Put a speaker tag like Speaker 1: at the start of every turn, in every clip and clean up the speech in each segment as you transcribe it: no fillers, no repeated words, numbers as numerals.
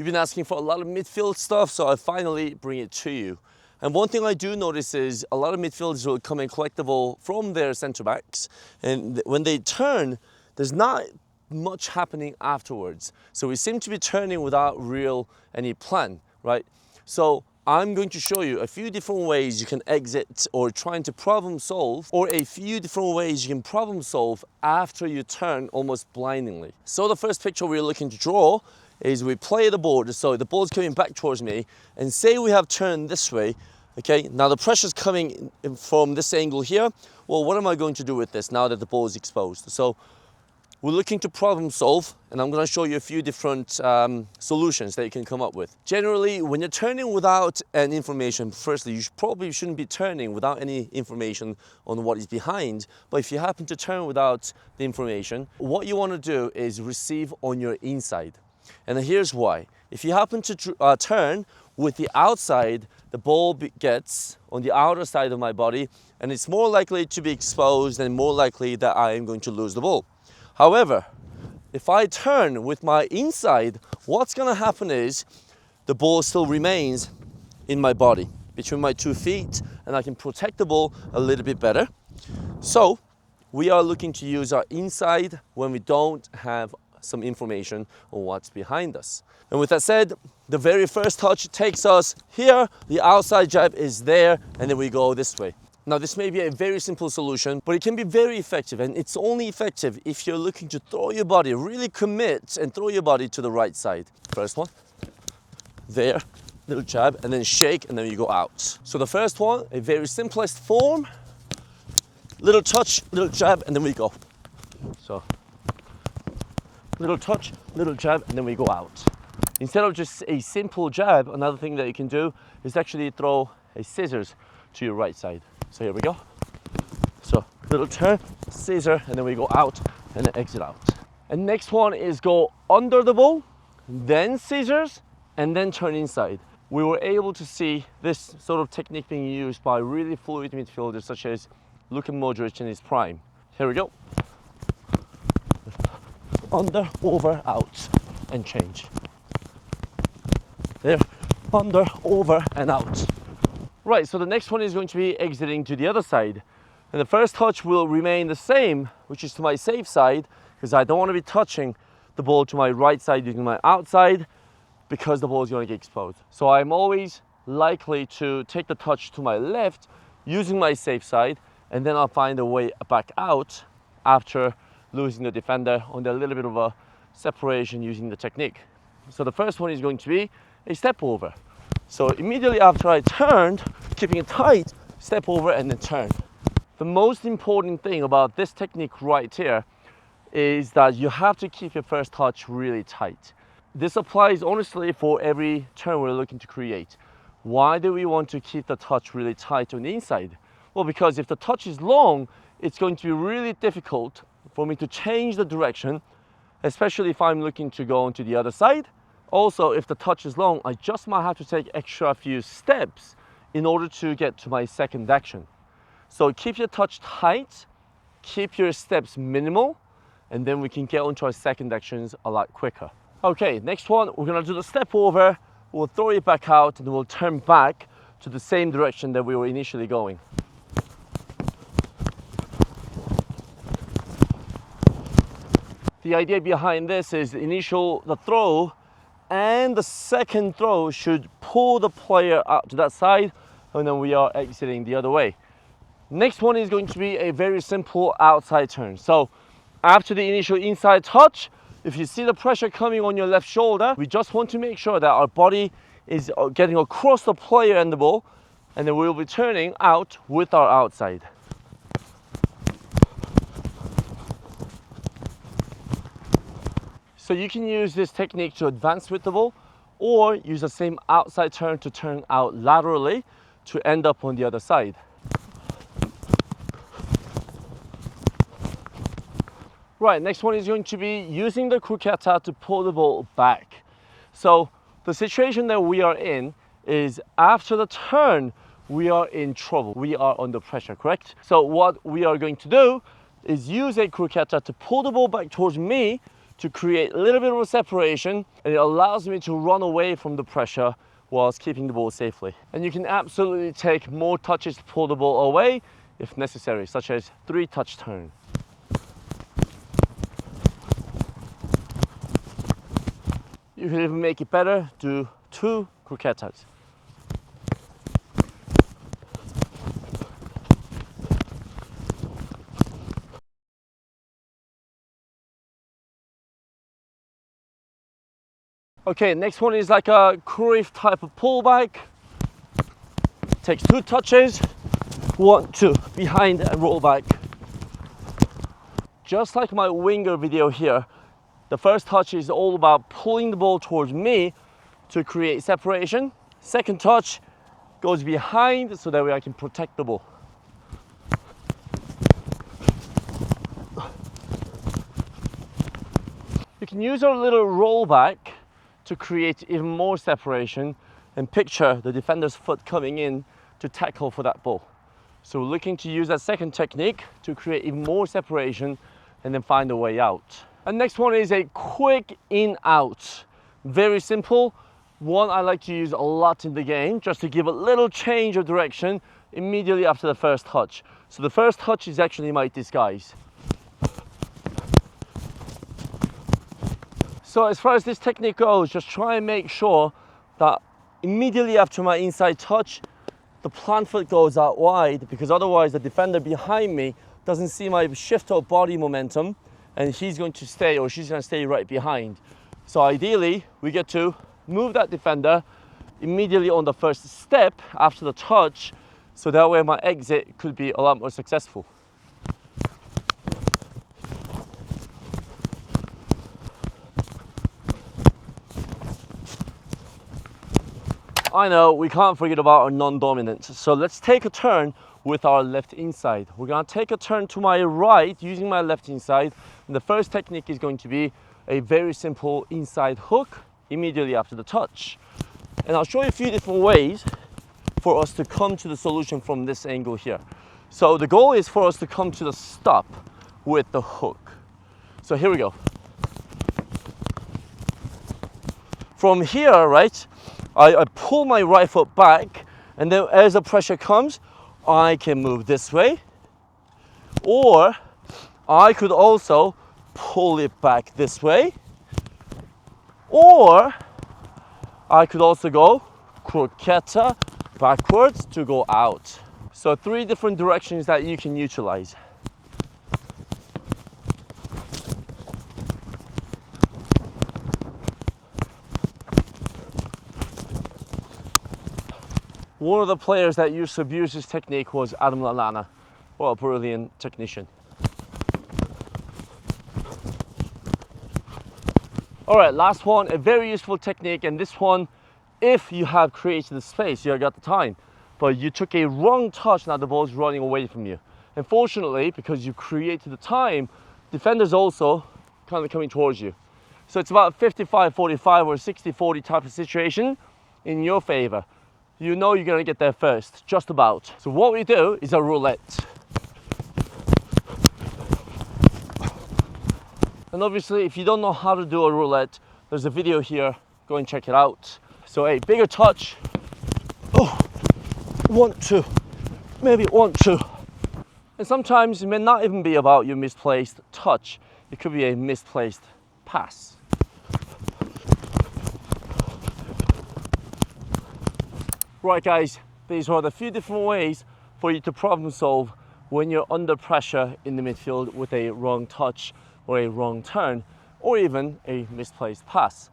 Speaker 1: You've been asking for a lot of midfield stuff, so I finally bring it to you. And one thing I do notice is a lot of midfielders will come in collectible from their centre backs, and when they turn, there's not much happening afterwards. So we seem to be turning without any plan, right? So I'm going to show you a few different ways you can exit or trying to problem solve, or a few different ways you can problem solve after you turn almost blindingly. So the first picture we're looking to draw is we play the ball, so the ball's coming back towards me, and say we have turned this way, okay? Now the pressure's coming in from this angle here. Well, what am I going to do with this now that the ball is exposed? So we're looking to problem solve, and I'm going to show you a few different solutions that you can come up with. Generally, when you're turning without any information, firstly, you probably shouldn't be turning without any information on what is behind. But if you happen to turn without the information, what you want to do is receive on your inside. And here's why. If you happen to turn with the outside, the ball gets on the outer side of my body, and it's more likely to be exposed and more likely that I am going to lose the ball. However, if I turn with my inside, what's going to happen is the ball still remains in my body, between my 2 feet, and I can protect the ball a little bit better. So we are looking to use our inside when we don't have some information on what's behind us. And with that said, the very first touch takes us here, the outside jab is there, and then we go this way. Now this may be a very simple solution, but it can be very effective, and it's only effective if you're looking to throw your body, really commit and throw your body to the right side. First one, there, little jab, and then shake, and then you go out. So the first one, a very simplest form, little touch, little jab, and then we go. So little touch, little jab, and then we go out. Instead of just a simple jab, another thing that you can do is actually throw a scissors to your right side. So here we go. So little turn, scissor, and then we go out and then exit out. And next one is go under the ball, then scissors, and then turn inside. We were able to see this sort of technique being used by really fluid midfielders such as Luka Modric in his prime. Here we go. Under, over, out, and change. There, under, over, and out. Right, so the next one is going to be exiting to the other side. And the first touch will remain the same, which is to my safe side, because I don't want to be touching the ball to my right side using my outside, because the ball is going to get exposed. So I'm always likely to take the touch to my left using my safe side, and then I'll find a way back out after losing the defender on a little bit of a separation using the technique. So the first one is going to be a step over. So immediately after I turned, keeping it tight, step over and then turn. The most important thing about this technique right here is that you have to keep your first touch really tight. This applies honestly for every turn we're looking to create. Why do we want to keep the touch really tight on the inside? Well, because if the touch is long, it's going to be really difficult for me to change the direction, especially if I'm looking to go onto the other side. Also, if the touch is long, I just might have to take extra few steps in order to get to my second action. So keep your touch tight, keep your steps minimal, and then we can get onto our second actions a lot quicker. Okay, next one, we're gonna do the step over, we'll throw it back out, and then we'll turn back to the same direction that we were initially going. The idea behind this is the throw and the second throw should pull the player out to that side, and then we are exiting the other way. Next one is going to be a very simple outside turn. So after the initial inside touch, if you see the pressure coming on your left shoulder, we just want to make sure that our body is getting across the player and the ball, and then we'll be turning out with our outside. So you can use this technique to advance with the ball, or use the same outside turn to turn out laterally to end up on the other side. Right, next one is going to be using the croqueta to pull the ball back. So the situation that we are in is after the turn, we are in trouble. We are under pressure, correct? So what we are going to do is use a croqueta to pull the ball back towards me to create a little bit of a separation, and it allows me to run away from the pressure whilst keeping the ball safely. And you can absolutely take more touches to pull the ball away if necessary, such as 3-touch turn. You can even make it better, do 2 croquetas. Okay, next one is like a Cruyff type of pullback. Takes 2 touches, 1, 2, behind and roll back. Just like my winger video here, the first touch is all about pulling the ball towards me to create separation. Second touch goes behind so that way I can protect the ball. You can use a little rollback to create even more separation, and picture the defender's foot coming in to tackle for that ball. So we're looking to use that second technique to create even more separation and then find a way out. And next one is a quick in-out. Very simple. One I like to use a lot in the game, just to give a little change of direction immediately after the first touch. So the first touch is actually my disguise. So as far as this technique goes, just try and make sure that immediately after my inside touch, the plant foot goes out wide, because otherwise the defender behind me doesn't see my shift of body momentum, and he's going to stay, or she's going to stay right behind. So ideally, we get to move that defender immediately on the first step after the touch, so that way my exit could be a lot more successful. I know we can't forget about our non-dominant, so let's take a turn with our left inside. We're going to take a turn to my right using my left inside, and the first technique is going to be a very simple inside hook immediately after the touch. And I'll show you a few different ways for us to come to the solution from this angle here. So the goal is for us to come to the stop with the hook. So here we go. From here, right, I pull my right foot back, and then as the pressure comes, I can move this way, or I could also pull it back this way, or I could also go croqueta backwards to go out. So 3 different directions that you can utilize. One of the players that used to abuse this technique was Adam Lallana. What a brilliant technician. All right, last one, a very useful technique, and this one, if you have created the space, you have got the time, but you took a wrong touch, now the ball is running away from you. Unfortunately, because you created the time, defenders also kind of coming towards you. So it's about 55-45 or 60-40 type of situation in your favor. You know you're gonna get there first, just about. So what we do is a roulette. And obviously, if you don't know how to do a roulette, there's a video here, go and check it out. So a bigger touch, 1, 2, maybe 1, 2. And sometimes it may not even be about your misplaced touch. It could be a misplaced pass. Right guys, these are the few different ways for you to problem solve when you're under pressure in the midfield with a wrong touch or a wrong turn, or even a misplaced pass.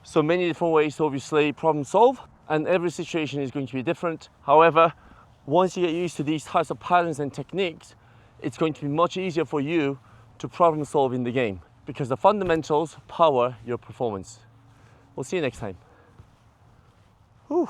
Speaker 1: So many different ways to obviously problem solve, and every situation is going to be different. However, once you get used to these types of patterns and techniques, it's going to be much easier for you to problem solve in the game, because the fundamentals power your performance. We'll see you next time. Whew.